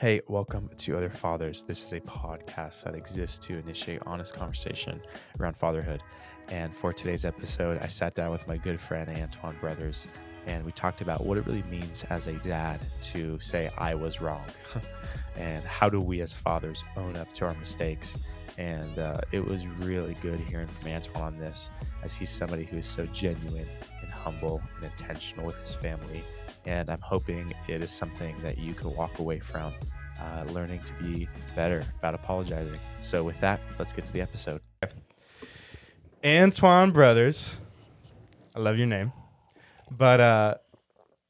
Hey, welcome to Other Fathers. This is a podcast that exists to initiate honest conversation around fatherhood. And for today's episode, I sat down with my good friend Antwan Brothers, and we talked about what it really means as a dad to say, I was wrong. And how do we as fathers own up to our mistakes? And it was really good hearing from Antwan on this, as he's somebody who is so genuine and humble and intentional with his family. And I'm hoping it is something that you can walk away from learning to be better about apologizing. So with that, let's get to the episode. Antwan Brothers. I love your name. But,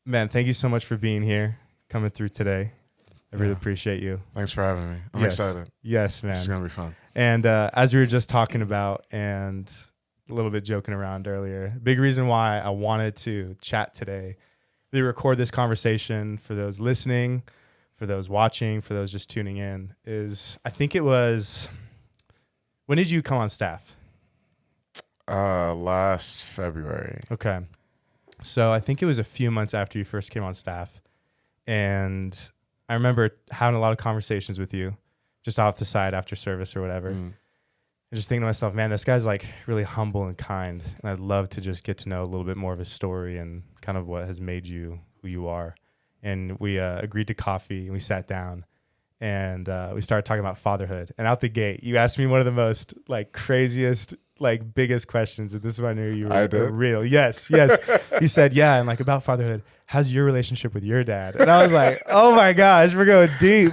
man, thank you so much for being here, coming through today. I really appreciate you. Thanks for having me. I'm excited. Yes, man. It's going to be fun. And as we were just talking about and a little bit joking around earlier, big reason why I wanted to chat today, they record this conversation for those listening, for those watching, for those just tuning in, is I think it was, when did you come on staff? Last February. Okay. So I think it was a few months after you first came on staff. And I remember having a lot of conversations with you just off the side after service or whatever. And just thinking to myself, man, this guy's like really humble and kind. And I'd love to just get to know a little bit more of his story and kind of what has made you who you are. And we agreed to coffee and we sat down and we started talking about fatherhood. And out the gate, you asked me one of the most like craziest, like biggest questions. And this is when I knew you were real. Yes. You said, yeah. And like about fatherhood, how's your relationship with your dad? And I was like, oh my gosh, we're going deep.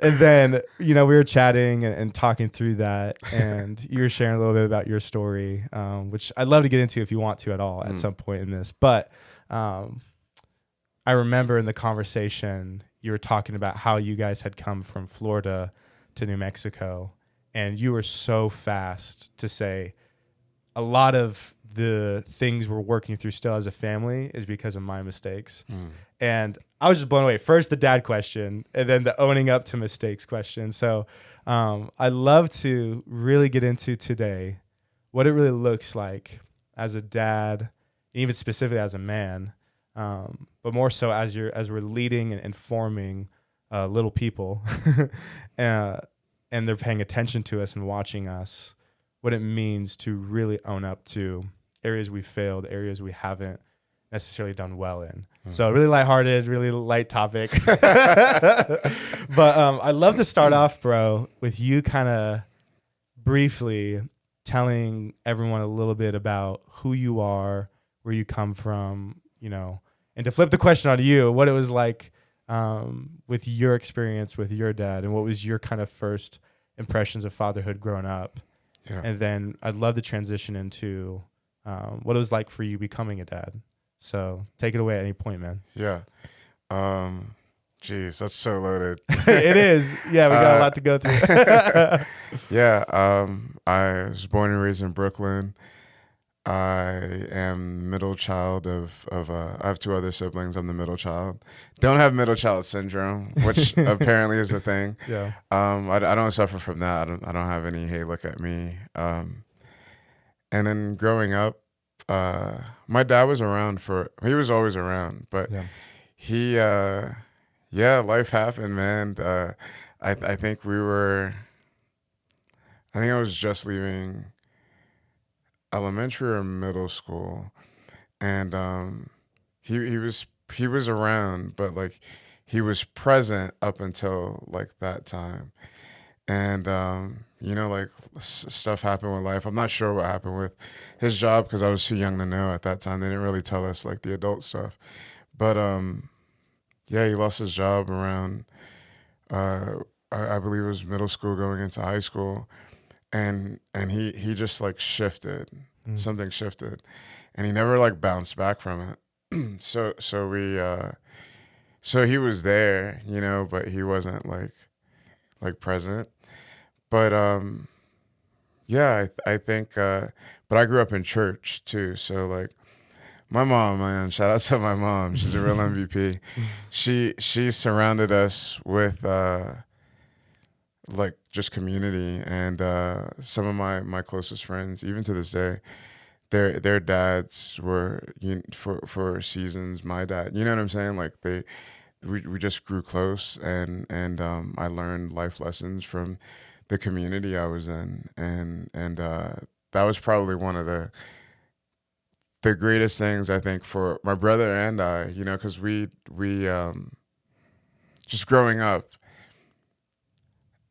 And then, we were chatting and talking through that, and you were sharing a little bit about your story, which I'd love to get into if you want to at all at some point in this. But I remember in the conversation, you were talking about how you guys had come from Florida to New Mexico, and you were so fast to say a lot of the things we're working through still as a family is because of my mistakes. And I was just blown away. First, the dad question, and then the owning up to mistakes question. So I'd love to really get into today what it really looks like as a dad, even specifically as a man, but more so as we're leading and informing little people, and they're paying attention to us and watching us, what it means to really own up to areas we failed, areas we haven't necessarily done well in. So really lighthearted, really light topic. But I'd love to start off, bro, with you kind of briefly telling everyone a little bit about who you are, where you come from, and to flip the question on you, what it was like with your experience with your dad and what was your kind of first impressions of fatherhood growing up. Yeah. And then I'd love to transition into what it was like for you becoming a dad. So take it away at any point, man. Yeah. Geez, that's so loaded. It is. Yeah, we got a lot to go through. Yeah. I was born and raised in Brooklyn. I am middle child of I have two other siblings. I'm the middle child. Don't have middle child syndrome, which apparently is a thing. Yeah. I don't suffer from that. I don't have any, hey, look at me. And then growing up, my dad was around he was always around, but life happened, man. I think I was just leaving elementary or middle school, and he was around, but like he was present up until like that time. And like stuff happened with life. I'm not sure what happened with his job because I was too young to know at that time. They didn't really tell us like the adult stuff. But he lost his job around I believe it was middle school going into high school. And he just like shifted. Something shifted. And he never like bounced back from it. So he was there, but he wasn't like present. But I think but I grew up in church too. So like my mom, man, shout out to my mom. She's a real MVP. She surrounded us with like just community, and some of my closest friends, even to this day, their dads were for seasons my dad. You know what I'm saying? Like we just grew close, and I learned life lessons from the community I was in, and that was probably one of the greatest things I think for my brother and I, because we just growing up,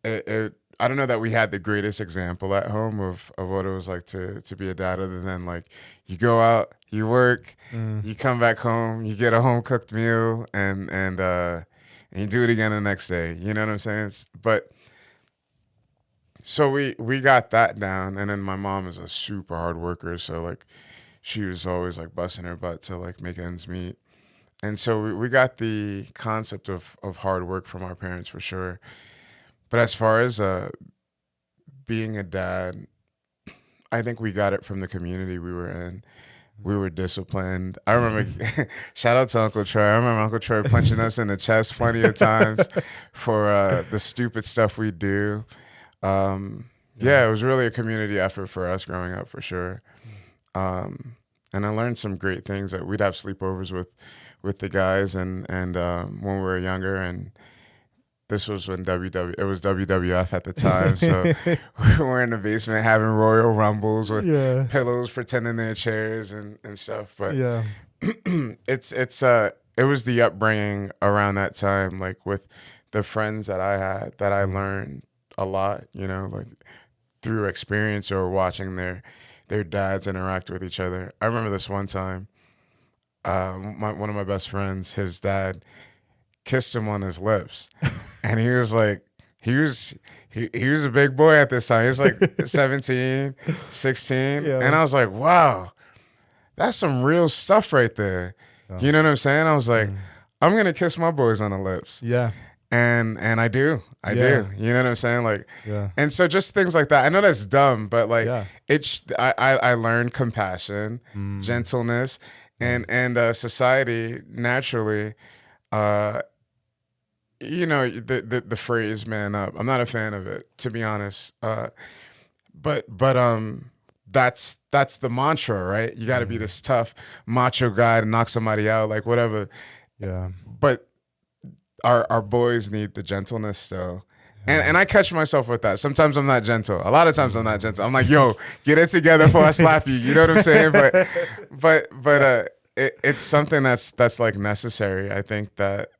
I don't know that we had the greatest example at home of what it was like to be a dad, other than like you go out, you work, you come back home, you get a home cooked meal, and you do it again the next day. You know what I'm saying? But so we got that down, and then my mom is a super hard worker, so like she was always like busting her butt to like make ends meet. And so we got the concept of hard work from our parents for sure. But as far as being a dad, I think we got it from the community we were in. We were disciplined. I remember, shout out to Uncle Troy. I remember Uncle Troy punching us in the chest plenty of times for the stupid stuff we do. Yeah, it was really a community effort for us growing up for sure. And I learned some great things. That we'd have sleepovers with the guys, and when we were younger, and this was when it was WWF at the time, so we were in the basement having Royal Rumbles with pillows pretending they're chairs and stuff. But it was the upbringing around that time, like with the friends that I had, that I learned a lot, like through experience or watching their dads interact with each other. I remember this one time, one of my best friends, his dad kissed him on his lips, and he was like, he was a big boy at this time. He was like 17, 16, and I was like, wow, that's some real stuff right there. You know what I'm saying? I was like, I'm gonna kiss my boys on the lips. And I do. You know what I'm saying? Like, and so just things like that. I know that's dumb, but like I learned compassion, gentleness, and society naturally, the phrase "man up." I'm not a fan of it, to be honest. But that's the mantra, right? You got to be this tough macho guy to knock somebody out, like whatever. But our boys need the gentleness still. And I catch myself with that. Sometimes I'm not gentle. A lot of times I'm not gentle. I'm like, yo, get it together before I slap you. You know what I'm saying? But it's something that's like necessary. I think that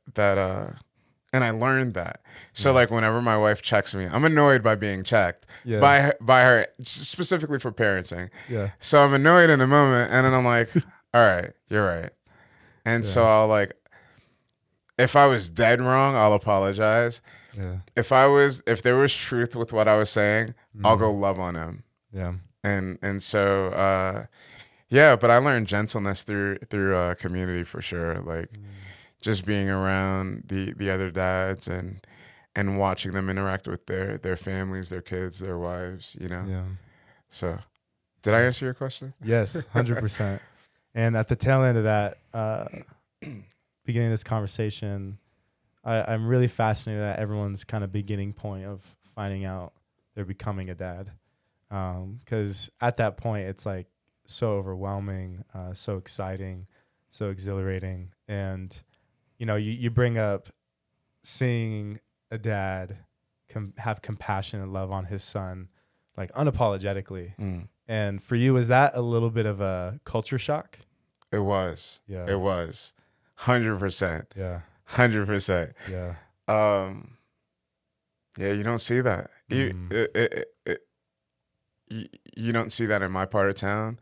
and I learned that. So like whenever my wife checks me, I'm annoyed by being checked by her, specifically for parenting. So I'm annoyed in a moment, and then I'm like, all right, you're right. And so I'll like, if I was dead wrong, I'll apologize. If there was truth with what I was saying, I'll go love on him. And so but I learned gentleness through community for sure. Like just being around the other dads and watching them interact with their families, their kids, their wives, So did I answer your question? Yes, 100%. And at the tail end of that, beginning of this conversation, I'm really fascinated at everyone's kind of beginning point of finding out they're becoming a dad. Because at that point, it's like so overwhelming, so exciting, so exhilarating. And, you bring up seeing a dad have compassion and love on his son, like unapologetically. And for you, was that a little bit of a culture shock? It was. It was. 100%. 100%. You don't see that. You don't see that in my part of town.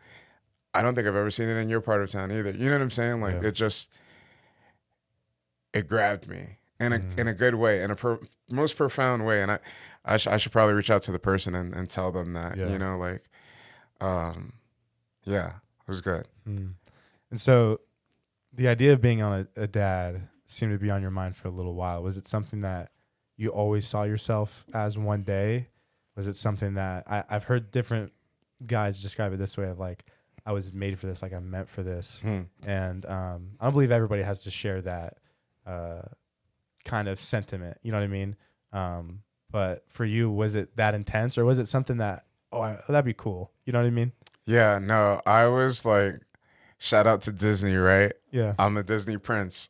I don't think I've ever seen it in your part of town either. You know what I'm saying? Like it grabbed me in a good way, in a most profound way. And I should probably reach out to the person and tell them that, it was good. And so the idea of being on a dad seemed to be on your mind for a little while. Was it something that you always saw yourself as one day? Was it something that I've heard different guys describe it this way of like, I was made for this, like I'm meant for this. And I don't believe everybody has to share that kind of sentiment. You know what I mean? But for you, was it that intense, or was it something that, that'd be cool? You know what I mean? Yeah, no, I was like, shout out to Disney, right? Yeah. I'm a Disney prince.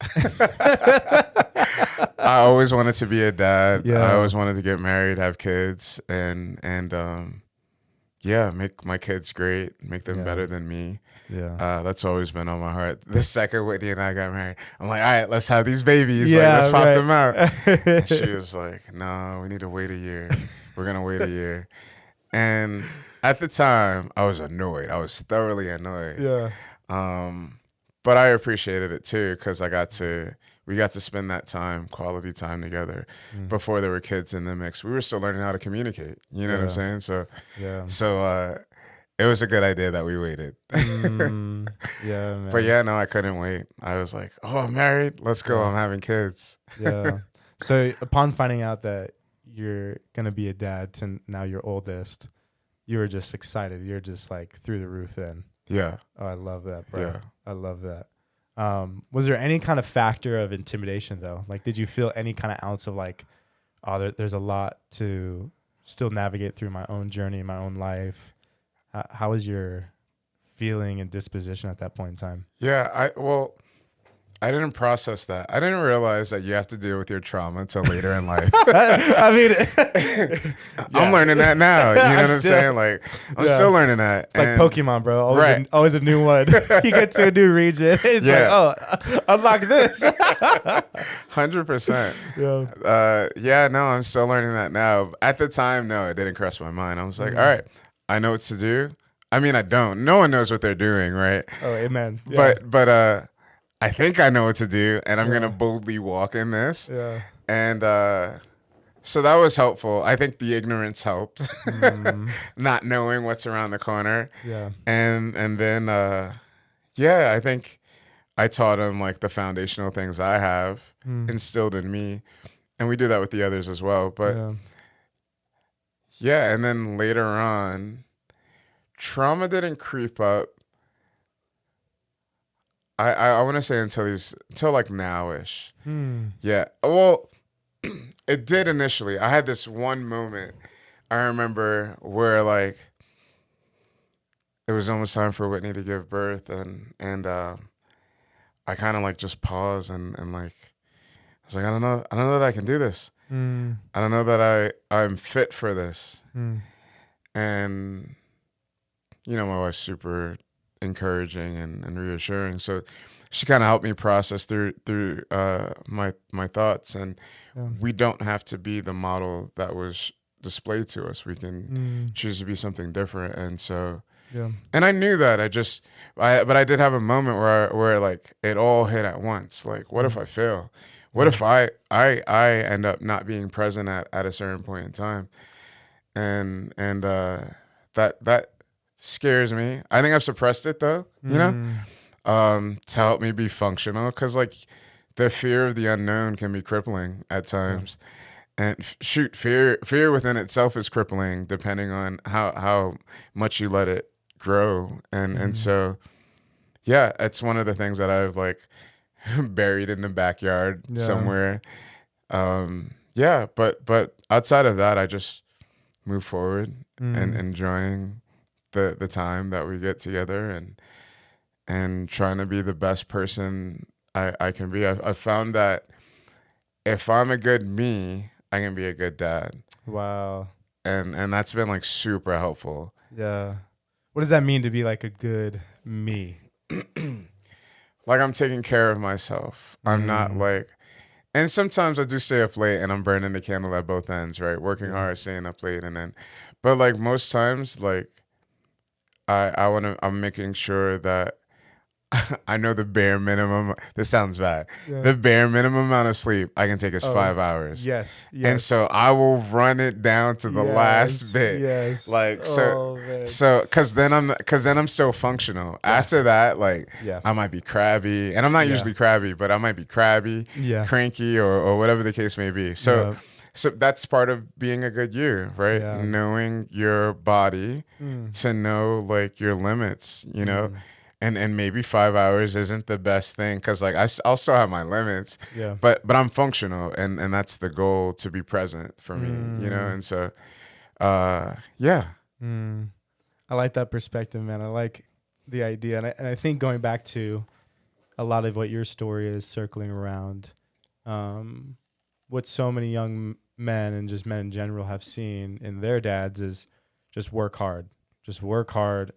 I always wanted to be a dad. Yeah. I always wanted to get married, have kids, and yeah, make my kids great, make them Yeah. better than me. Yeah. That's always been on my heart. The second Whitney and I got married, I'm like, all right, let's have these babies. Like, let's pop them out. And she was like, no, we need to wait a year. We're going to wait a year. And at the time, I was annoyed. I was thoroughly annoyed. Yeah. But I appreciated it too, because we got to spend that time, quality time together. Before there were kids in the mix. We were still learning how to communicate. You know what I'm saying? So, it was a good idea that we waited. Yeah, man. But yeah, no, I couldn't wait. I was like, oh, I'm married. Let's go. I'm having kids. Yeah. So upon finding out that you're going to be a dad to now your oldest, you were just excited. You're just like through the roof then. Yeah. Oh, I love that, bro. Yeah. I love that. Was there any kind of factor of intimidation though? Like, did you feel any kind of ounce of like, oh, there's a lot to still navigate through my own journey, my own life? How was your feeling and disposition at that point in time? Yeah. I didn't process that. I didn't realize that you have to deal with your trauma until later in life. I mean, I'm learning that now. You know what I'm saying? Like, I'm still learning that. It's like Pokemon, bro. Always a new one. You get to a new region. It's like, oh, unlock this. 100%. Yeah. No, I'm still learning that now. At the time, no, it didn't cross my mind. I was like, all right, I know what to do. I mean, I don't. No one knows what they're doing, right? Oh, amen. Yeah. But I think I know what to do, and I'm gonna boldly walk in this. Yeah. And so that was helpful. I think the ignorance helped, not knowing what's around the corner. Yeah. And then I think I taught him like the foundational things I have instilled in me, and we do that with the others as well. But and then later on, trauma didn't creep up. I want to say until like nowish. Yeah. Well, it did initially. I had this one moment I remember where like it was almost time for Whitney to give birth, and I kind of like just paused and like I was like, I don't know that I can do this. I don't know that I'm fit for this. And you know, my wife's super encouraging and reassuring, so she kind of helped me process through my thoughts. And we don't have to be the model that was displayed to us. We can choose to be something different. And so and I knew that. But I did have a moment where like it all hit at once. Like, what if I fail? What if I end up not being present at a certain point in time? And that scares me. I think I've suppressed it though, you know, to help me be functional. Cause like the fear of the unknown can be crippling at times. And fear within itself is crippling depending on how much you let it grow. And so, yeah, it's one of the things that I've like buried in the backyard somewhere. But outside of that, I just move forward and enjoying the time that we get together and trying to be the best person I can be. I found that if I'm a good me, I can be a good dad. Wow. And that's been like super helpful. Yeah. What does that mean to be like a good me? Like I'm taking care of myself. I'm not like, and sometimes I do stay up late and I'm burning the candle at both ends, right? Working hard, staying up late, but like most times, like I'm making sure that I know the bare minimum. This sounds bad. Yeah. The bare minimum amount of sleep I can take is 5 hours. Yes. And so I will run it down to the last bit. Yes. Like because then I'm still functional. Yeah. After that, like I might be crabby, and I'm not usually crabby, but I might be crabby, cranky, or whatever the case may be. So that's part of being a good you, right? Yeah. Knowing your body to know like your limits, you know. And maybe 5 hours isn't the best thing because like I'll still have my limits, but I'm functional, and that's the goal, to be present for me, you know. And so I like that perspective, man. I like the idea, and I think going back to a lot of what your story is circling around, what so many young men and just men in general have seen in their dads is just work hard,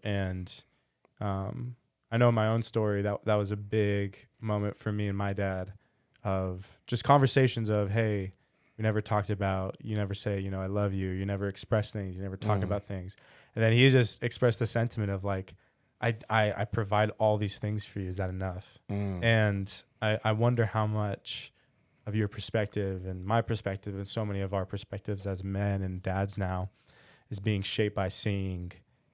and I know my own story that was a big moment for me and my dad, of just conversations of, hey, we never talked about, you never say, I love you, you never express things, you never talk about things. And then he just expressed the sentiment of like, I provide all these things for you, is that enough? And I wonder how much of your perspective and my perspective and so many of our perspectives as men and dads now is being shaped by seeing,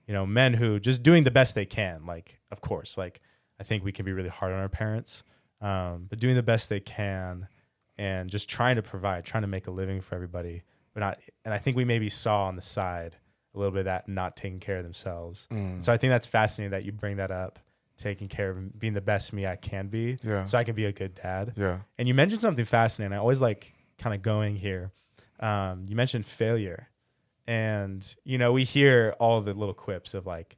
men who just doing the best they can. Like, of course, like I think we can be really hard on our parents, but doing the best they can and just trying to provide, trying to make a living for everybody, but not. And I think we maybe saw on the side a little bit of that not taking care of themselves. So I think that's fascinating that you bring that up, taking care of being the best me I can be, so I can be a good dad. Yeah. And you mentioned something fascinating. I always like kind of going here. You mentioned failure. And, we hear all the little quips of like,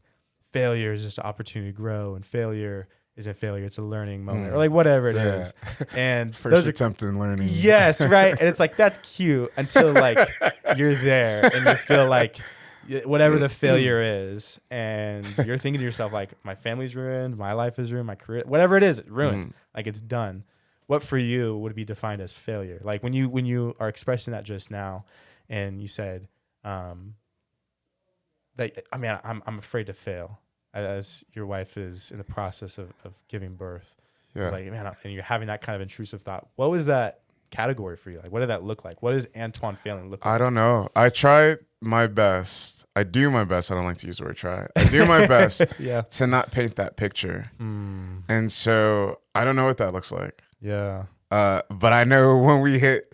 failure is just an opportunity to grow, and failure isn't failure, it's a learning moment, or like whatever it is. And First those attempt in learning. Yes, right. And it's like, that's cute until like you're there and you feel like whatever the failure is, and you're thinking to yourself like, my family's ruined, my life is ruined, my career, whatever it is, it's ruined. Like, it's done. What for you would be defined as failure? Like when you are expressing that just now, and you said that, I'm afraid to fail, as your wife is in the process of giving birth. Yeah. Like, man, and you're having that kind of intrusive thought. What was that category for you? Like, what did that look like? What does Antwan failing look like? I don't know. I try my best. I do my best. I don't like to use the word try. I do my best to not paint that picture. And so I don't know what that looks like. Yeah. But I know when we hit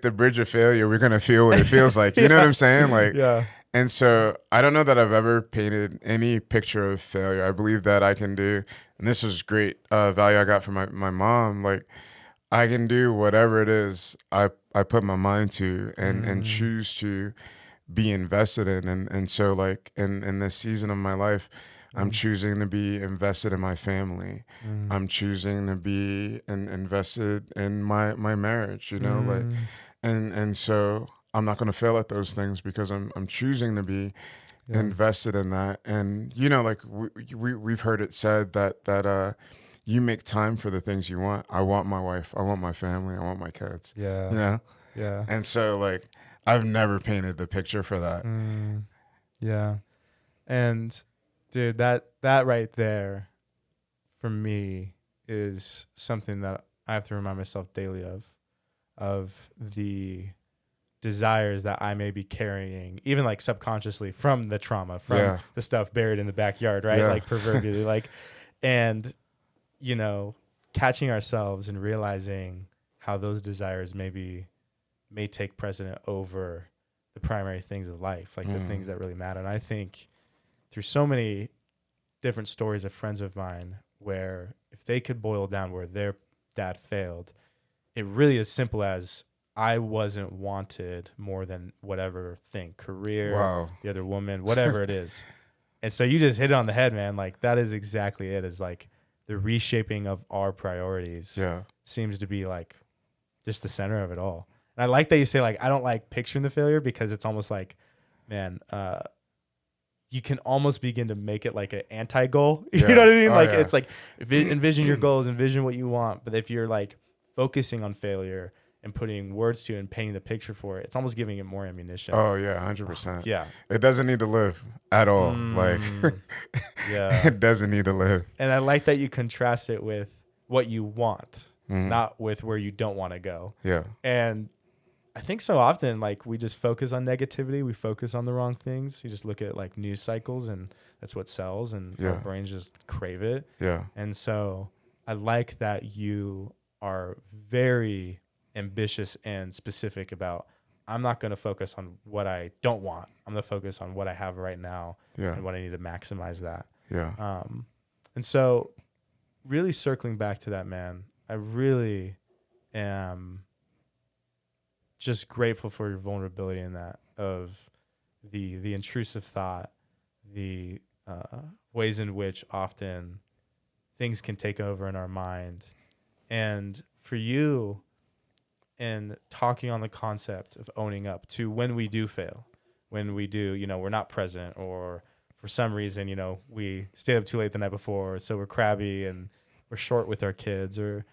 the bridge of failure, we're gonna feel what it feels like. You know what I'm saying? Like, Yeah. And so I don't know that I've ever painted any picture of failure. I believe that I can do, and this is great value I got from my mom. Like, I can do whatever it is I put my mind to and choose to be invested in. And so like in this season of my life, I'm choosing to be invested in my family. I'm choosing to be invested in my marriage, like, and so I'm not going to fail at those things because I'm choosing to be invested in that. And, like we've heard it said that you make time for the things you want. I want my wife. I want my family. I want my kids. Yeah. And so like, I've never painted the picture for that. Yeah. And dude, that right there for me is something that I have to remind myself daily of the desires that I may be carrying, even like subconsciously from the trauma, from the stuff buried in the backyard, right? Like proverbially, like, and, catching ourselves and realizing how those desires may take precedent over the primary things of life, like the things that really matter. And I think through so many different stories of friends of mine where if they could boil down where their dad failed, it really is simple as I wasn't wanted more than whatever thing, career, the other woman, whatever it is. And so you just hit it on the head, man. Like, that is exactly it. Is like the reshaping of our priorities seems to be like just the center of it all. And I like that you say, like, I don't like picturing the failure, because it's almost like, man, you can almost begin to make it like an anti-goal. You know what I mean? It's like, envision your goals, envision what you want. But if you're like focusing on failure and putting words to it and painting the picture for it, it's almost giving it more ammunition. Oh yeah, 100%. Yeah. It doesn't need to live at all. Like, it doesn't need to live. And I like that you contrast it with what you want, not with where you don't want to go. Yeah. And I think so often, like, we just focus on negativity. We focus on the wrong things. You just look at like news cycles, and that's what sells, and our brains just crave it. Yeah. And so I like that you are very ambitious and specific about, I'm not going to focus on what I don't want. I'm going to focus on what I have right now and what I need to maximize that. Yeah. And so really circling back to that, man, I really am just grateful for your vulnerability in that, of the intrusive thought, the ways in which often things can take over in our mind. And for you, and talking on the concept of owning up to when we do fail, when we do, we're not present, or for some reason, we stayed up too late the night before, so we're crabby and we're short with our kids, or,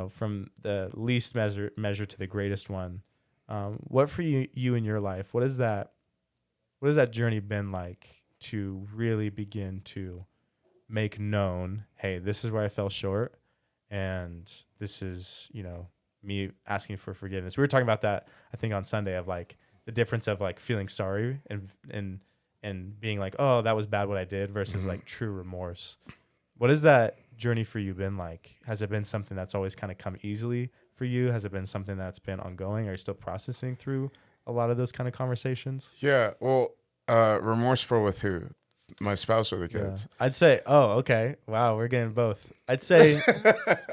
from the least measure to the greatest one. What for you in your life, what has that journey been like to really begin to make known, hey, this is where I fell short, and this is, me asking for forgiveness. We were talking about that, I think, on Sunday, of like the difference of like feeling sorry and being like, oh, that was bad what I did, versus like true remorse. What has that journey for you been like? Has it been something that's always kind of come easily for you? Has it been something that's been ongoing? Are you still processing through a lot of those kind of conversations? Yeah. Well, remorseful with who? My spouse or the kids? Yeah. I'd say, oh, okay. Wow, we're getting both. I'd say,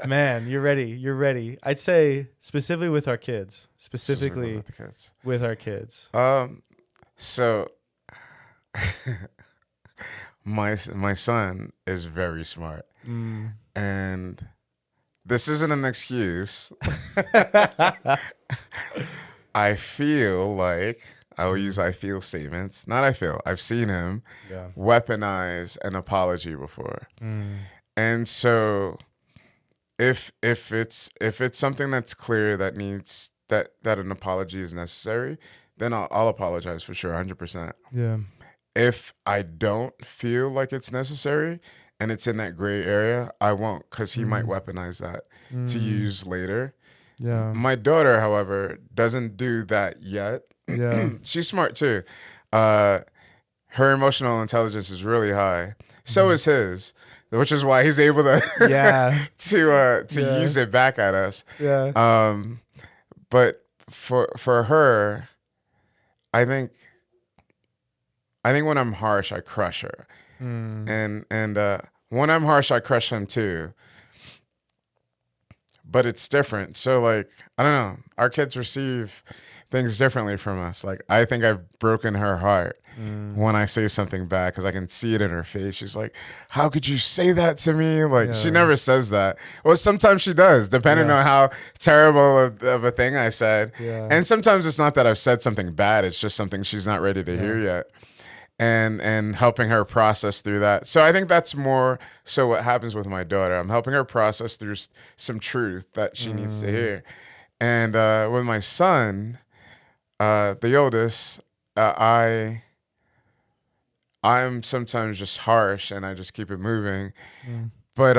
man, you're ready. I'd say specifically with our kids. Specifically with the kids. With our kids. So my son is very smart. And this isn't an excuse. I feel like I will use I feel statements. Not I feel. I've seen him weaponize an apology before. And so if it's something that's clear that needs that an apology is necessary, then I'll apologize for sure, 100%. Yeah. If I don't feel like it's necessary and it's in that gray area, I won't, because he might weaponize that to use later. Yeah. My daughter, however, doesn't do that yet. Yeah. She's smart too. Her emotional intelligence is really high. So is his, which is why he's able to to use it back at us. Yeah. But for her, I think when I'm harsh, I crush her. And when I'm harsh, I crush him too. But it's different. So like, I don't know. Our kids receive things differently from us. Like, I think I've broken her heart when I say something bad, because I can see it in her face. She's like, how could you say that to me? Like, she never says that. Well, sometimes she does, depending on how terrible of a thing I said. And sometimes it's not that I've said something bad. It's just something she's not ready to hear yet. And helping her process through that. So I think that's more so what happens with my daughter. I'm helping her process through some truth that she needs to hear. And with my son, the oldest, I'm sometimes just harsh and I just keep it moving. But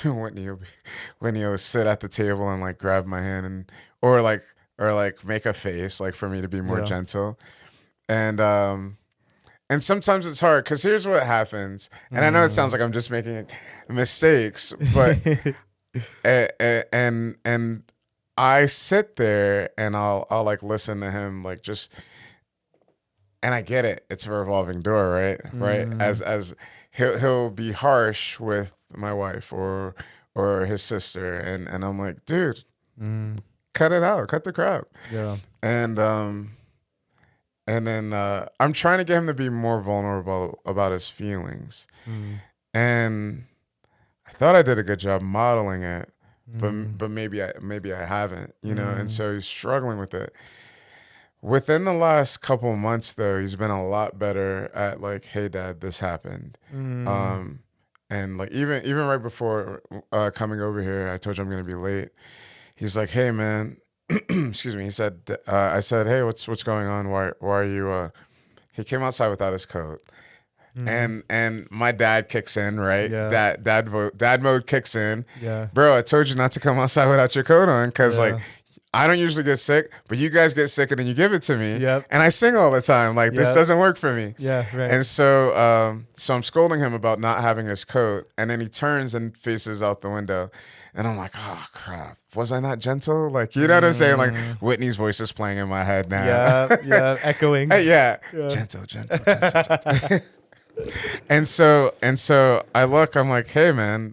Whitney will sit at the table and like grab my hand and or make a face like for me to be more gentle. And sometimes it's hard, because here's what happens. And I know it sounds like I'm just making mistakes, but and I sit there and I'll like listen to him, like just, and I get it. It's a revolving door, right? Right. As he'll be harsh with my wife or his sister, and I'm like, dude, cut it out, cut the crap. Yeah. And then I'm trying to get him to be more vulnerable about his feelings. And I thought I did a good job modeling it, but maybe I haven't, and so he's struggling with it. Within the last couple of months, though, he's been a lot better at like, hey, Dad, this happened. And like even right before coming over here, I told you I'm going to be late. He's like, hey, man. Excuse me. He said, I said, hey, what's going on? Why are you, he came outside without his coat, and my dad kicks in, right? Yeah. Dad mode kicks in. Yeah. Bro, I told you not to come outside without your coat on. 'Cause like, I don't usually get sick, but you guys get sick and then you give it to me. Yep. And I sing all the time. Like, this doesn't work for me. Yeah. Right. And so, so I'm scolding him about not having his coat, and then he turns and faces out the window. And I'm like, oh, crap. Was I not gentle? Like, you know what I'm saying? Like, Whitney's voice is playing in my head now. Yeah, echoing. Yeah. Gentle. And so I look, I'm like, hey, man,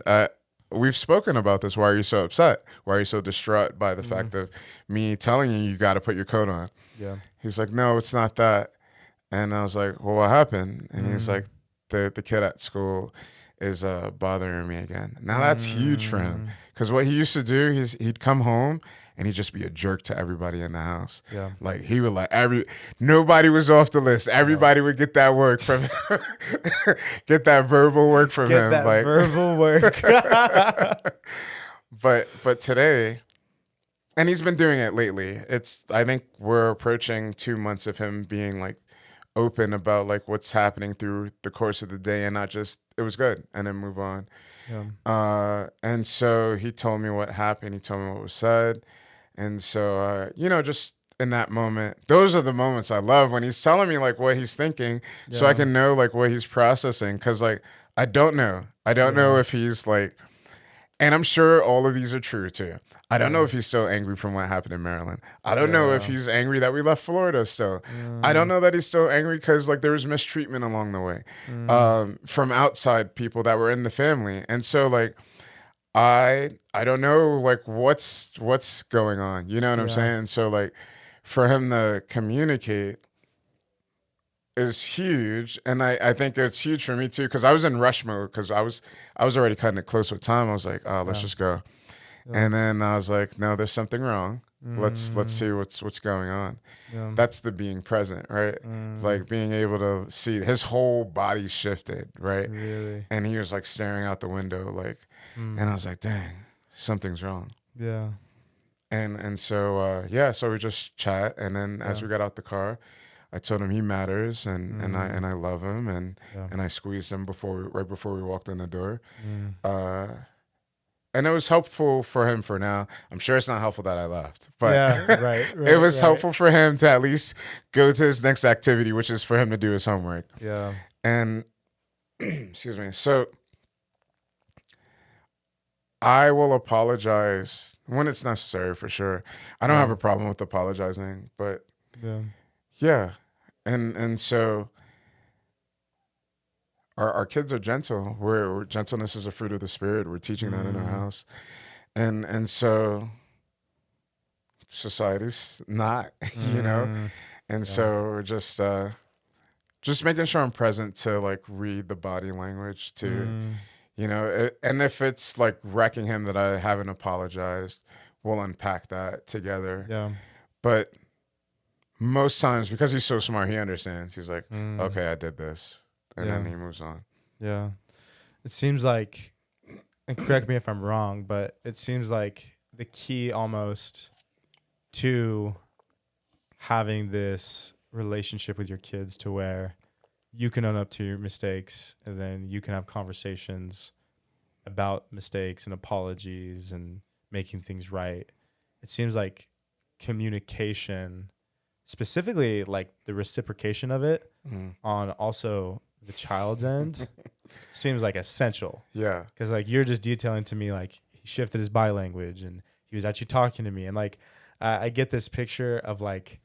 we've spoken about this. Why are you so upset? Why are you so distraught by the fact of me telling you got to put your coat on? Yeah. He's like, no, it's not that. And I was like, well, what happened? And he's like, the kid at school is bothering me again. Now that's huge for him, because what he used to do is he'd come home and he'd just be a jerk to everybody in the house. Yeah. Like he would nobody was off the list. Everybody would get that work from him. Get that verbal work from him. Get that verbal work. But today, and he's been doing it lately. I think we're approaching 2 months of him being like open about like what's happening through the course of the day, and not just it was good and then move on. Yeah. And so he told me what happened. He told me what was said. And so, just in that moment, those are the moments I love when he's telling me like what he's thinking, so I can know like what he's processing. Cause like, I don't know. I don't know if he's like, and I'm sure all of these are true too. I don't know if he's still angry from what happened in Maryland. I don't know if he's angry that we left Florida still. I don't know that he's still angry because like there was mistreatment along the way from outside people that were in the family. And so like I don't know like what's going on. You know what I'm saying? So like for him to communicate is huge, and I think it's huge for me too, because I was in rush mode, because I was already cutting it close with time. I was like, oh, let's just go. And then I was like, no, there's something wrong. Let's see what's going on. That's the being present, right? Like being able to see his whole body shifted, right? Really? And he was like staring out the window, like, and I was like, dang, something's wrong. Yeah. And so so we just chat, and then as we got out the car, I told him he matters, and I love him, and I squeezed him right before we walked in the door. And it was helpful for him for now. I'm sure it's not helpful that I left, but it was helpful for him to at least go to his next activity, which is for him to do his homework. Yeah. And excuse me. So I will apologize when it's necessary, for sure. I don't have a problem with apologizing, but yeah. And so our kids are gentle. We're gentleness is a fruit of the spirit. We're teaching that in our house. And so society's not, you know? And so we're just making sure I'm present to like read the body language to, and if it's like wrecking him that I haven't apologized, we'll unpack that together. Yeah. But most times, because he's so smart, he understands. He's like, okay, I did this. And then he moves on. Yeah. It seems like, and correct me if I'm wrong, but it seems like the key almost to having this relationship with your kids to where you can own up to your mistakes, and then you can have conversations about mistakes and apologies and making things right. It seems like communication, specifically like the reciprocation of it on also the child's end, seems like essential. Yeah. Because like you're just detailing to me like he shifted his body language and he was actually talking to me, and like I get this picture of like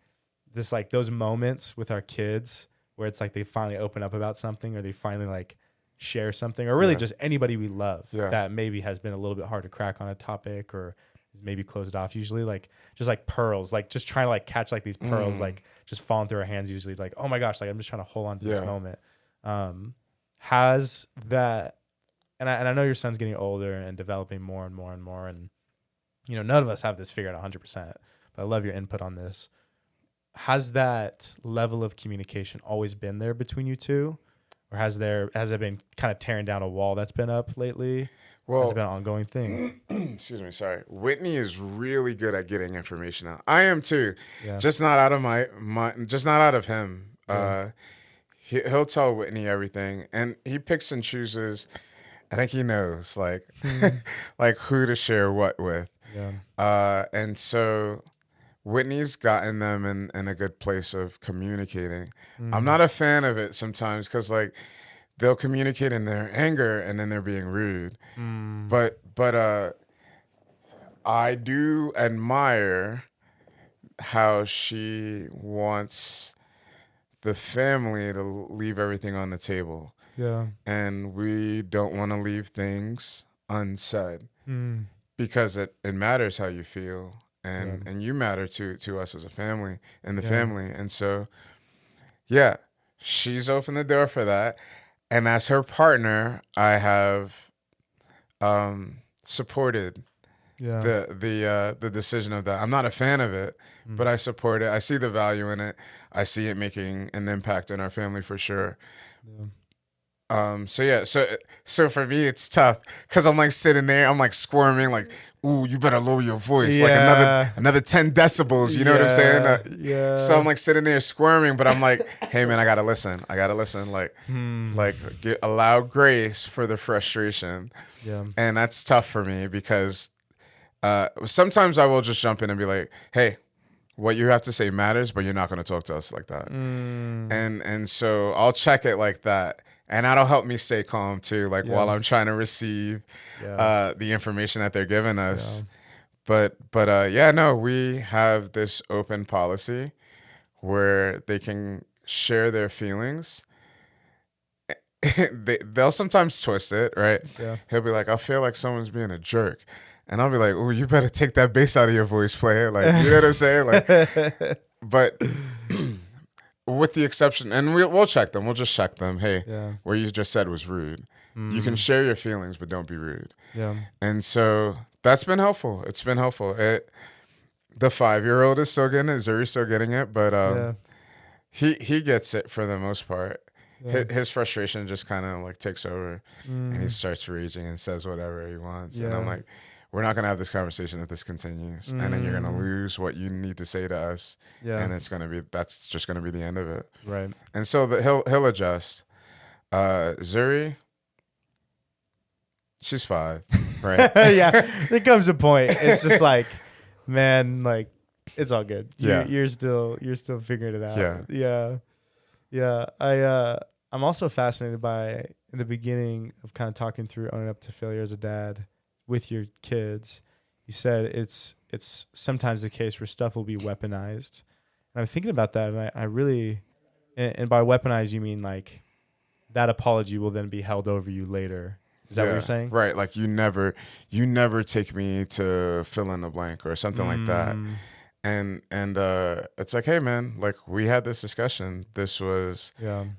this, like those moments with our kids where it's like they finally open up about something, or they finally like share something, or really just anybody we love that maybe has been a little bit hard to crack on a topic, or is maybe closed off, usually like just like pearls, like just trying to like catch like these pearls like just falling through our hands, usually like, oh my gosh, like I'm just trying to hold on to this moment. Has that, and I know your son's getting older and developing more and more and more, and none of us have this figured out 100%, but I love your input on this. Has that level of communication always been there between you two, or has it been kind of tearing down a wall that's been up lately? Well, has it been an ongoing thing? Excuse me, sorry. Whitney is really good at getting information out. I am too. Yeah. Just not out of just not out of him. Yeah. He'll tell Whitney everything, and he picks and chooses. I think he knows like like who to share what with. Yeah. And so Whitney's gotten them in a good place of communicating. I'm not a fan of it sometimes, because like they'll communicate in their anger and then they're being rude. But I do admire how she wants the family to leave everything on the table. Yeah. And we don't want to leave things unsaid because it matters how you feel, and you matter to us as a family and the family. And so, she's opened the door for that. And as her partner, I have supported the decision of that. I'm not a fan of it, but I support it. I see the value in it. I see it making an impact in our family for sure. Yeah. So for me it's tough because I'm like sitting there, I'm like squirming, like, ooh, you better lower your voice, like another 10 decibels. You know what I'm saying? Yeah. So I'm like sitting there squirming, but I'm like, hey man, I gotta listen. Like, allow grace for the frustration. Yeah. And that's tough for me because sometimes I will just jump in and be like, hey, what you have to say matters, but you're not going to talk to us like that. And so I'll check it like that. And that'll help me stay calm too, like while I'm trying to receive the information that they're giving us. Yeah. But we have this open policy where they can share their feelings. They'll sometimes twist it, right? Yeah. He'll be like, I feel like someone's being a jerk. And I'll be like, oh, you better take that bass out of your voice, player. Like, you know what I'm saying? Like, but with the exception, and we'll check them. We'll just check them. Hey, what you just said was rude. You can share your feelings, but don't be rude. Yeah. And so that's been helpful. It's been helpful. The 5-year-old is still getting it. Zuri's still getting it, but he gets it for the most part. Yeah. His frustration just kind of like takes over, and he starts raging and says whatever he wants. Yeah. And I'm like, we're not going to have this conversation if this continues. And then you're going to lose what you need to say to us. Yeah. And that's just going to be the end of it. Right. And so he'll adjust. Zuri, she's 5, right? Yeah. There comes a point. It's just like, man, like, it's all good. You're still figuring it out. Yeah. Yeah. Yeah. I'm also fascinated by, in the beginning of kind of talking through owning up to failure as a dad with your kids, you said it's sometimes the case where stuff will be weaponized. And I'm thinking about that, and I really, and by weaponized you mean like that apology will then be held over you later. Is that what you're saying? Right. Like you never take me to fill in the blank or something like that. And it's like, hey man, like we had this discussion. This was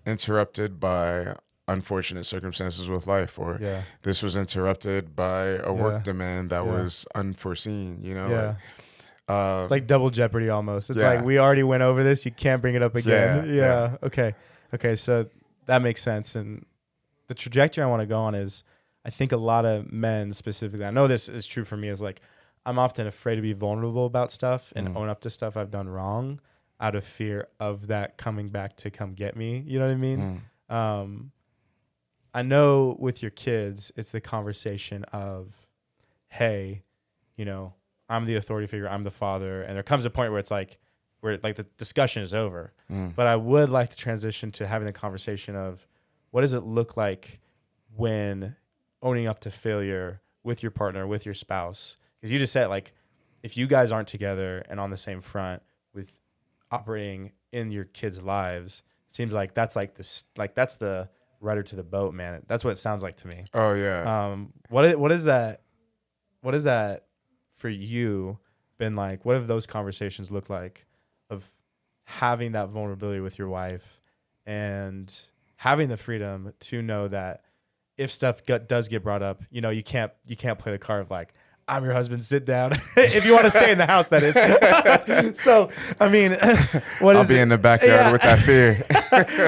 interrupted by unfortunate circumstances with life, or this was interrupted by a work demand that was unforeseen, you know? Yeah. Like, it's like double jeopardy almost. It's like, we already went over this. You can't bring it up again. Yeah. Okay. So that makes sense. And the trajectory I want to go on is, I think a lot of men specifically, I know this is true for me, is like, I'm often afraid to be vulnerable about stuff and own up to stuff I've done wrong out of fear of that coming back to come get me. You know what I mean? I know with your kids, it's the conversation of, hey, you know, I'm the authority figure, I'm the father. And there comes a point where it's like, where like the discussion is over. But I would like to transition to having the conversation of, what does it look like when owning up to failure with your partner, with your spouse? Because you just said, like, if you guys aren't together and on the same front with operating in your kids' lives, it seems like that's like this, like that's the rudder to the boat, man. That's what it sounds like to me. Oh yeah. What is that? What is that for you been like? What have those conversations looked like of having that vulnerability with your wife and having the freedom to know that if stuff does get brought up, you know, you can't play the card of like, I'm your husband, sit down. If you want to stay in the house, that is. So, I mean, I'll be in the backyard with that fear.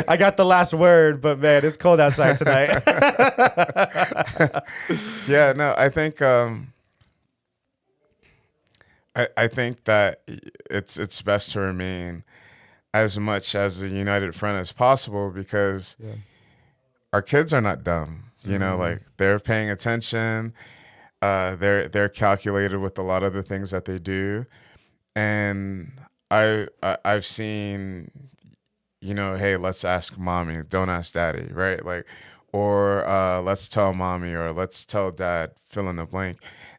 I got the last word, but man, it's cold outside tonight. Yeah, no, I think I think that it's best to remain as much as a united front as possible, because our kids are not dumb. You know, like they're paying attention. They're calculated with a lot of the things that they do, and I've seen, you know, hey, let's ask mommy, don't ask daddy, right? Like, or let's tell mommy, or let's tell dad, fill in the blank,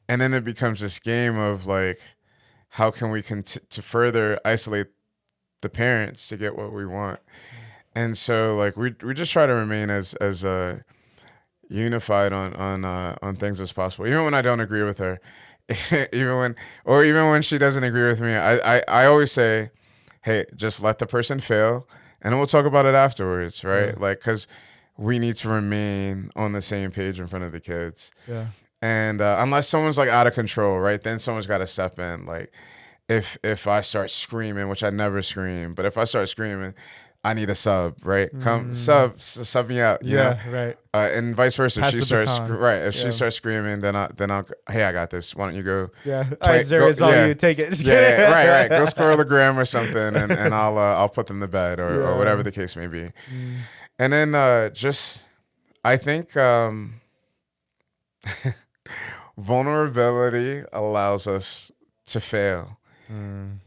and then it becomes this game of like, how can we to further isolate the parents to get what we want? And so like we just try to remain as unified on things as possible, even when I don't agree with her, even when she doesn't agree with me. I always say, hey, just let the person fail, and then we'll talk about it afterwards, right? Like, because we need to remain on the same page in front of the kids. And unless someone's like out of control, right? Then someone's got to step in. Like if I start screaming, which I never scream, but if I start screaming, I need a sub, right? Come sub me out, you know? Yeah, right. And vice versa. Pass If she the starts baton. right, if Yeah. she starts screaming, then I'll hey, I got this. Why don't you go? Yeah. All Play- right, Zuri, go- it's all yeah. you. Take it. Just Yeah, kidding. right. Go squirrel a gram or something, and I'll put them to bed or Yeah. whatever the case may be. And then just I think vulnerability allows us to fail, and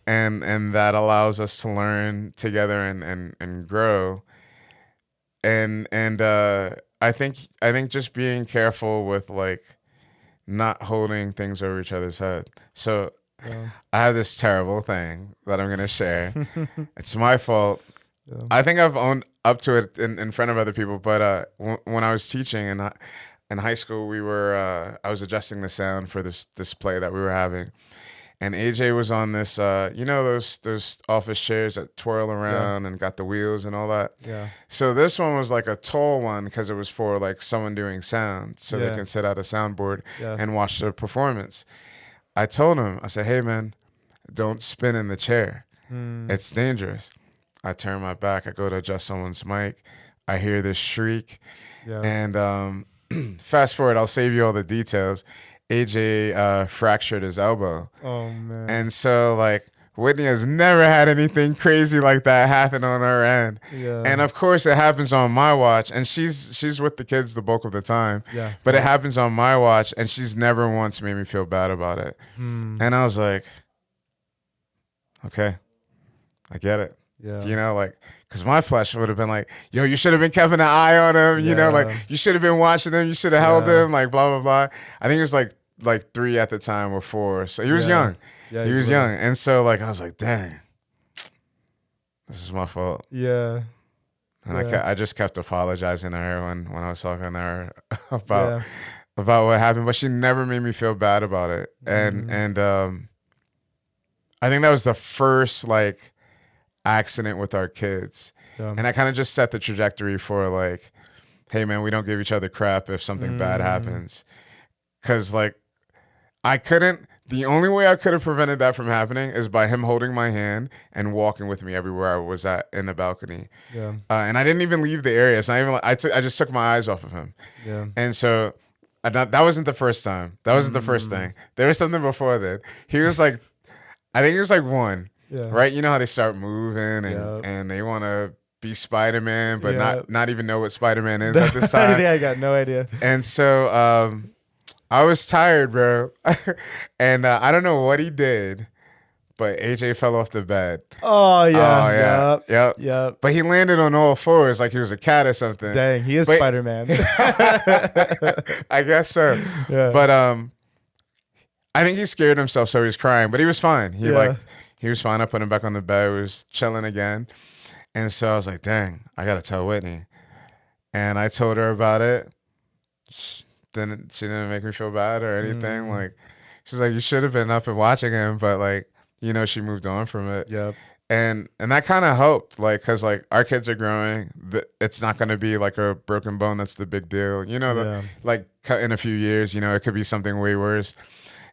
that allows us to learn together and grow. And I think just being careful with like not holding things over each other's head. So Yeah. I have this terrible thing that I'm gonna share. It's my fault. Yeah. I think I've owned up to it in front of other people, but when I was teaching in high school, I was adjusting the sound for this play that we were having, and AJ was on this, those office chairs that twirl around and got the wheels and all that. Yeah. So this one was like a tall one because it was for like someone doing sound, so they Yeah. can sit at a soundboard Yeah. and watch the performance. I told him, I said, "Hey man, don't spin in the chair. It's dangerous." I turn my back. I go to adjust someone's mic. I hear this shriek, Yeah. and fast forward. I'll save you all the details. AJ fractured his elbow, Oh man. and so like Whitney has never had anything crazy like that happen on her end. Yeah. And of course, it happens on my watch, and she's with the kids the bulk of the time. Yeah. But it happens on my watch, and she's never once made me feel bad about it. And I was like, okay, I get it. Yeah. You know, like, because my flesh would have been like, yo, you should have been keeping an eye on him. You know, like, Yeah. you should have been watching him. You should have held Yeah. him, like, blah, blah, blah. I think it was like 3 at the time or 4. So he was Yeah. young. Yeah. He he's was little. young. And so, like, I was like, dang, this is my fault. Yeah. And Yeah. I just kept apologizing to her when I was talking to her Yeah. about what happened, but she never made me feel bad about it. And I think that was the first like accident with our kids. Yeah. And I kind of just set the trajectory for like, hey man, we don't give each other crap if something bad happens. Cause like the only way I could have prevented that from happening is by him holding my hand and walking with me everywhere I was at in the balcony. Yeah. And I didn't even leave the area. It's not even like, I just took my eyes off of him. Yeah. And so that wasn't the first time. That wasn't the first thing. There was something before that. He was like, I think he was like 1, Yeah. right? You know how they start moving Yep. and they want to be Spider-Man, but Yep. not even know what Spider-Man is at this time. Yeah, I got no idea. And so I was tired, bro. And I don't know what he did, but AJ fell off the bed. Oh yeah. Oh, yeah. Yep. Yep. Yep. But he landed on all 4s like he was a cat or something. Dang, he is But- Spider-Man. I guess so. Yeah. But I think he scared himself, so he was crying. But he was fine. He was fine. I put him back on the bed. He was chilling again. And so I was like, dang, I gotta tell Whitney. And I told her about it. She didn't make me feel bad or anything. Like she's like, you should have been up and watching him, but like, you know, she moved on from it. Yep. And that kind of helped, like, cause like our kids are growing. It's not gonna be like a broken bone. That's the big deal, you know. Yeah. Like in a few years, you know, it could be something way worse.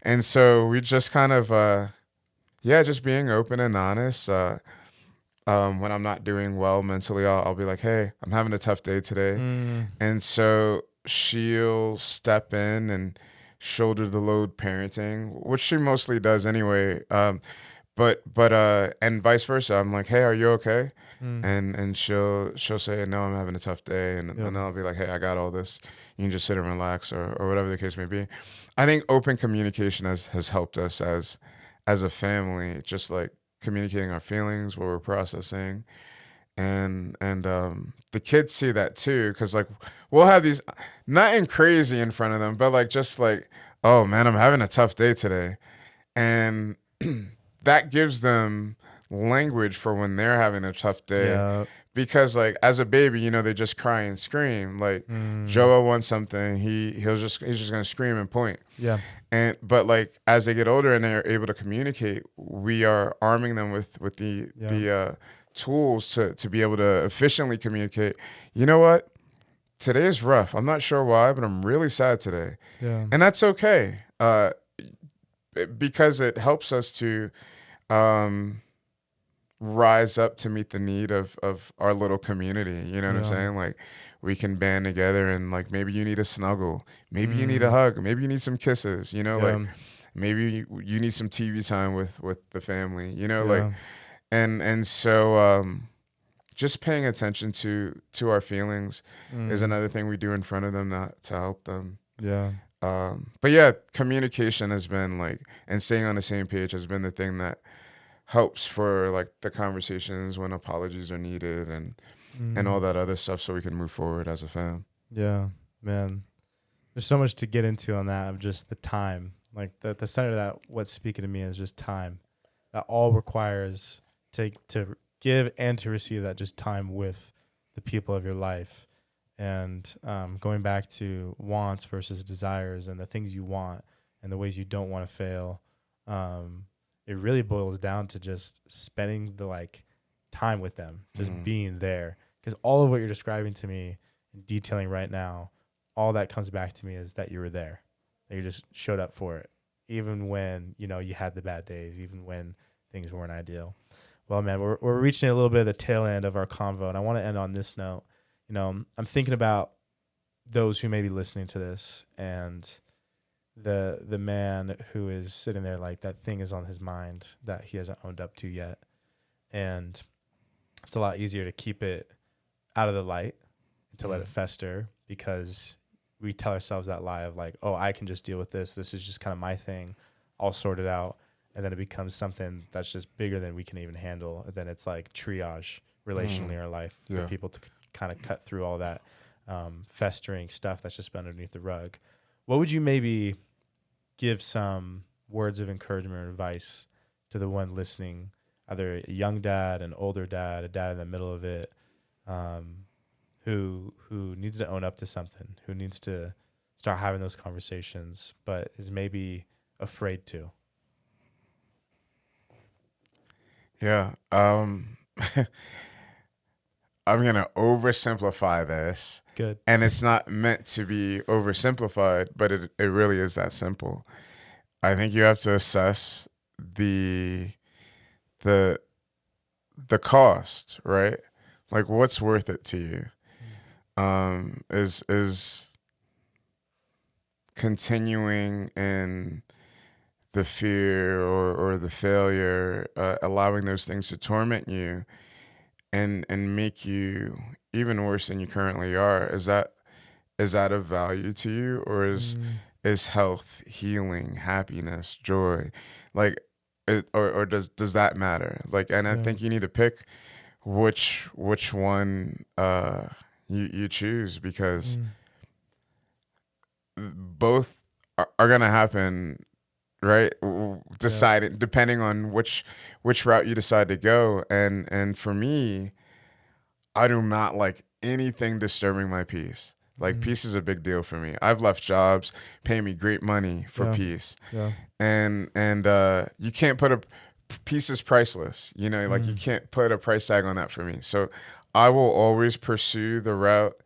And so we just kind of, just being open and honest. When I'm not doing well mentally, I'll be like, hey, I'm having a tough day today, and so she'll step in and shoulder the load parenting, which she mostly does anyway. But and vice versa. I'm like, hey, are you okay? And she'll say, no, I'm having a tough day, and then I'll be like, hey, I got all this. You can just sit and relax, or whatever the case may be. I think open communication has helped us as a family, just like communicating our feelings, what we're processing, and the kids see that too, because like we'll have these, nothing crazy in front of them, but like just like, oh man, I'm having a tough day today, and that gives them language for when they're having a tough day. Yeah. Because like as a baby, you know, they just cry and scream. Like Joa wants something, he's just gonna scream and point. Yeah. But like as they get older and they're able to communicate, we are arming them with the tools to be able to efficiently communicate. You know what? today is rough. I'm not sure why, but I'm really sad today. Yeah. And that's okay. Because it helps us to rise up to meet the need of our little community. You know what I'm Yeah. saying? Like, we can band together and like, maybe you need a snuggle, maybe you need a Mm. hug, maybe you need some kisses, you know, Yeah. like maybe you need some TV time with the family, you know, like, Yeah. and so just paying attention to our feelings is Mm. another thing we do in front of them, not to help them. Yeah. But yeah, communication has been like, and staying on the same page has been the thing that helps for like the conversations when apologies are needed and all Mm. that other stuff, so we can move forward as a fam. Yeah, man. There's so much to get into on that of just the time. Like the center of that, what's speaking to me is just time. That all requires to give and to receive that just time with the people of your life. And going back to wants versus desires and the things you want and the ways you don't want to fail, it really boils down to just spending the like time with them, just being there. Because all of what you're describing to me and detailing right now, all that comes back to me is that you were there, that you just showed up for it, even when, you know, you had the bad days, even when things weren't ideal. Well, man, we're reaching a little bit of the tail end of our convo, and I want to end on this note. You know, I'm thinking about those who may be listening to this and the man who is sitting there like that thing is on his mind that he hasn't owned up to yet. And it's a lot easier to keep it out of the light, to let it fester, because we tell ourselves that lie of like, oh, I can just deal with this. This is just kind of my thing. I'll sort it out. And then it becomes something that's just bigger than we can even handle. And then it's like triage relationally in our life for people to kind of cut through all that festering stuff that's just been underneath the rug. What would you maybe give some words of encouragement or advice to the one listening, either a young dad, an older dad, a dad in the middle of it, who needs to own up to something, who needs to start having those conversations, but is maybe afraid to? Yeah. I'm going to oversimplify this. Good. And it's not meant to be oversimplified, but it really is that simple. I think you have to assess the cost, right? Like, what's worth it to you? Is continuing in the fear or the failure, allowing those things to torment you and make you even worse than you currently are, is that of value to you, or is health, healing, happiness, joy, like or does that matter? Like, and I think you need to pick which one you choose, because both are gonna happen, right? Deciding depending on which route you decide to go. And for me, I do not like anything disturbing my peace. Like, peace is a big deal for me. I've left jobs paying me great money for peace. Yeah. And you can't put peace is priceless. You know, like you can't put a price tag on that for me. So I will always pursue the route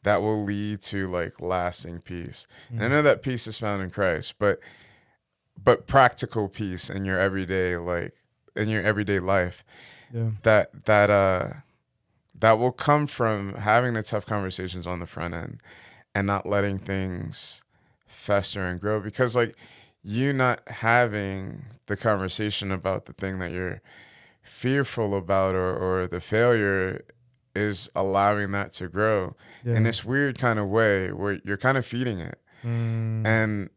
that will lead to like lasting peace. And I know that peace is found in Christ, but practical peace in your everyday, like in your everyday life, that will come from having the tough conversations on the front end and not letting things fester and grow. Because like, you not having the conversation about the thing that you're fearful about or the failure is allowing that to grow in this weird kind of way where you're kind of feeding it. And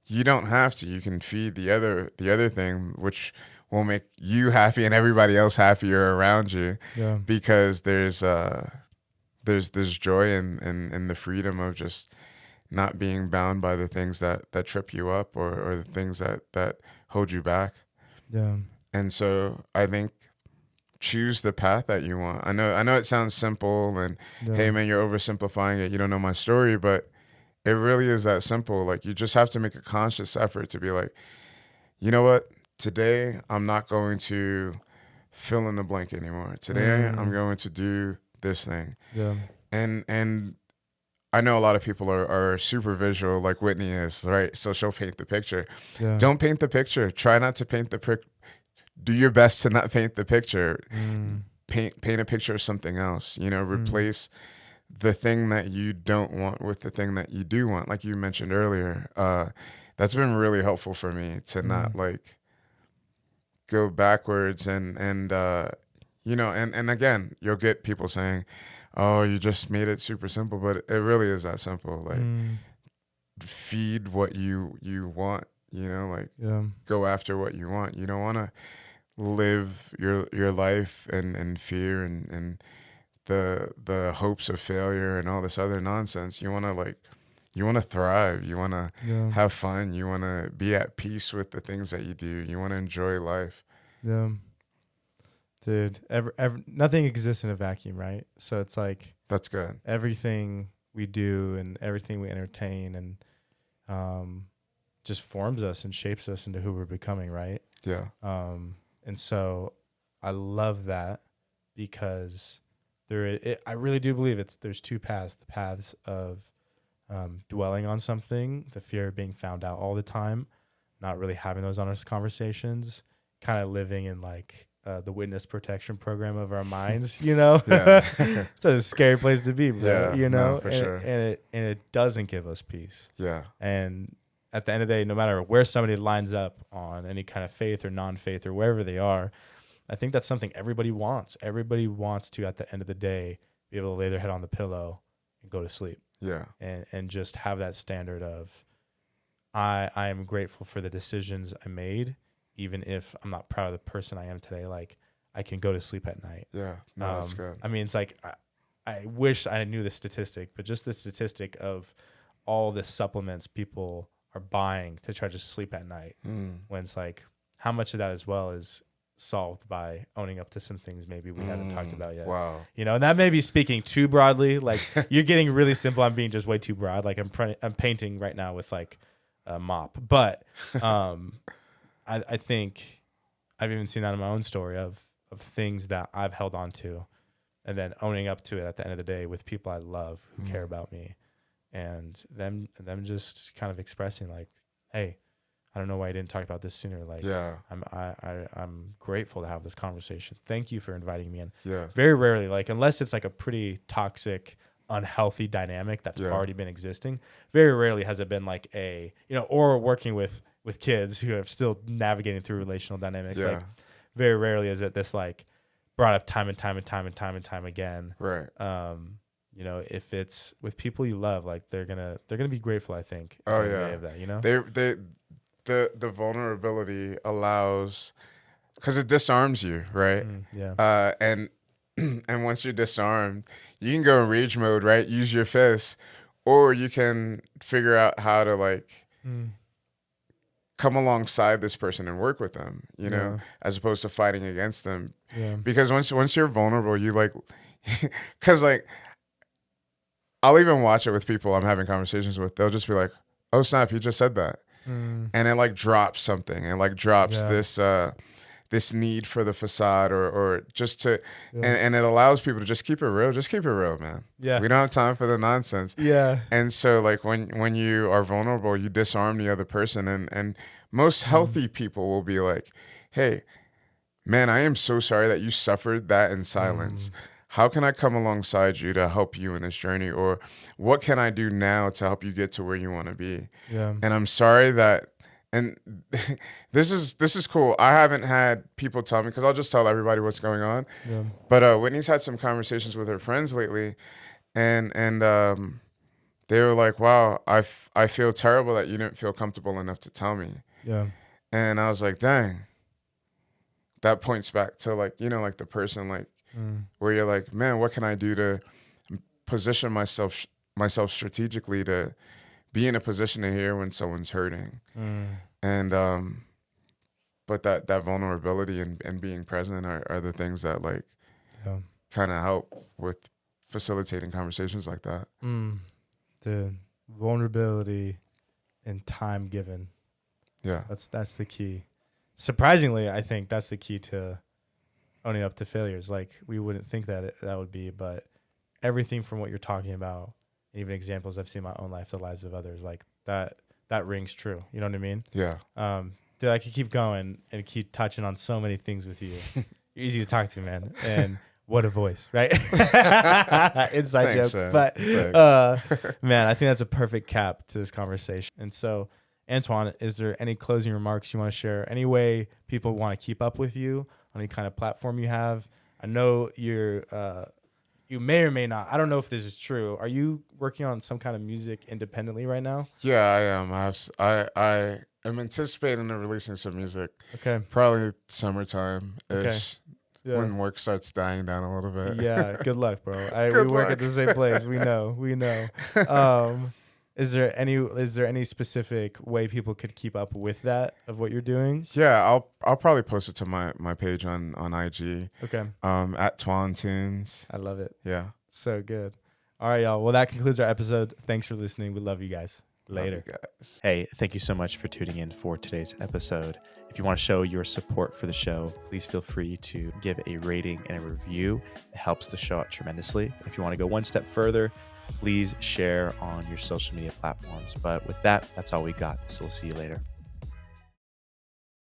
you don't have to. You can feed the other thing, which will make you happy and everybody else happier around you. Yeah. Because there's joy in the freedom of just not being bound by the things that trip you up or the things that hold you back. Yeah. And so I think choose the path that you want. I know it sounds simple and hey man, you're oversimplifying it. You don't know my story, but it really is that simple. Like, you just have to make a conscious effort to be like, you know what? Today I'm not going to fill in the blank anymore. Today I'm going to do this thing. Yeah. And I know a lot of people are super visual like Whitney is, right? So she'll paint the picture. Yeah. Don't paint the picture. Try not to paint the picture. Do your best to not paint the picture. Paint a picture of something else. Replace the thing that you don't want with the thing that you do want. Like you mentioned earlier, that's been really helpful for me to not like go backwards and again, you'll get people saying, "Oh, you just made it super simple," but it really is that simple. Like feed what you want. Like go after what you want. You don't want to live your life and fear and the hopes of failure and all this other nonsense. You want to thrive. You want to have fun. You want to be at peace with the things that you do. You want to enjoy life. Yeah. Dude, nothing exists in a vacuum, right? So it's like that's good. Everything we do and everything we entertain and just forms us and shapes us into who we're becoming, right? Yeah. And so I love that because I really do believe there's two paths. The paths of dwelling on something, the fear of being found out all the time, not really having those honest conversations, kind of living in like the witness protection program of our minds, Yeah. It's a scary place to be, bro, Yeah, no, for and, sure. and it doesn't give us peace. Yeah. And at the end of the day, no matter where somebody lines up on any kind of faith or non-faith or wherever they are, I think that's something everybody wants. Everybody wants to, at the end of the day, be able to lay their head on the pillow and go to sleep. Yeah. And just have that standard of, I am grateful for the decisions I made, even if I'm not proud of the person I am today. Like, I can go to sleep at night. Yeah. No, that's good. I mean, it's like, I wish I knew the statistic, but just the statistic of all the supplements people are buying to try to sleep at night, when it's like, how much of that as well is solved by owning up to some things maybe we haven't talked about yet. Wow. And that may be speaking too broadly. Like, you're getting really simple. I'm being just way too broad. Like, I'm painting right now with like a mop, but I think I've even seen that in my own story of things that I've held on to and then owning up to it at the end of the day with people I love who care about me, and them just kind of expressing like, hey, I don't know why I didn't talk about this sooner. Like, yeah, I'm grateful to have this conversation. Thank you for inviting me in. Yeah. Very rarely, like, unless it's like a pretty toxic, unhealthy dynamic that's already been existing, very rarely has it been like or working with kids who are still navigating through relational dynamics. Yeah. Like, very rarely is it this like brought up time and time again. Right. If it's with people you love, like they're gonna be grateful, I think. Oh at the yeah. day of that, The vulnerability allows, because it disarms you, right? Yeah. And once you're disarmed, you can go in rage mode, right? Use your fists, or you can figure out how to like come alongside this person and work with them, as opposed to fighting against them. Yeah. Because once you're vulnerable, you like, because like, I'll even watch it with people I'm having conversations with. They'll just be like, "Oh snap, you just said that," and it like drops something. It like drops this need for the facade, or just to, and it allows people to just keep it real. Just keep it real, man. Yeah. We don't have time for the nonsense. Yeah. And so like when you are vulnerable, you disarm the other person, and most healthy people will be like, "Hey, man, I am so sorry that you suffered that in silence. How can I come alongside you to help you in this journey? Or what can I do now to help you get to where you want to be?" Yeah. And I'm sorry that, and this is cool. I haven't had people tell me, because I'll just tell everybody what's going on. Yeah. But Whitney's had some conversations with her friends lately, and they were like, "Wow, I feel terrible that you didn't feel comfortable enough to tell me." Yeah. And I was like, dang, that points back to like, like the person, like, where you're like, man, what can I do to position myself strategically to be in a position to hear when someone's hurting. And but that vulnerability and being present are the things that like kind of help with facilitating conversations like that. The vulnerability and time given. Yeah. That's the key. Surprisingly, I think that's the key to owning up to failures. Like we wouldn't think that that would be, but everything from what you're talking about, even examples I've seen in my own life, the lives of others, like that rings true. You know what I mean? Yeah. Dude, I could keep going and keep touching on so many things with you. You're easy to talk to, man. And what a voice, right? Inside Thanks, joke. man. But Thanks. man, I think that's a perfect cap to this conversation. And so, Antwan, is there any closing remarks you want to share? Any way people want to keep up with you on any kind of platform you have? I know you're you may or may not. I don't know if this is true. Are you working on some kind of music independently right now? Yeah, I am. I am anticipating releasing some music. Okay. Probably summertime ish. Okay. Yeah. When work starts dying down a little bit. Yeah. Good luck, bro. We Good work luck. at the same place. We know. Is there any specific way people could keep up with that of what you're doing? Yeah, I'll probably post it to my page on IG. Okay. At Twan Tunes. I love it. Yeah. So good. All right, y'all. Well, that concludes our episode. Thanks for listening. We love you guys. Later. Love you guys. Hey, thank you so much for tuning in for today's episode. If you want to show your support for the show, please feel free to give a rating and a review. It helps the show out tremendously. If you want to go one step further, please share on your social media platforms. But with that, that's all we got. So we'll see you later.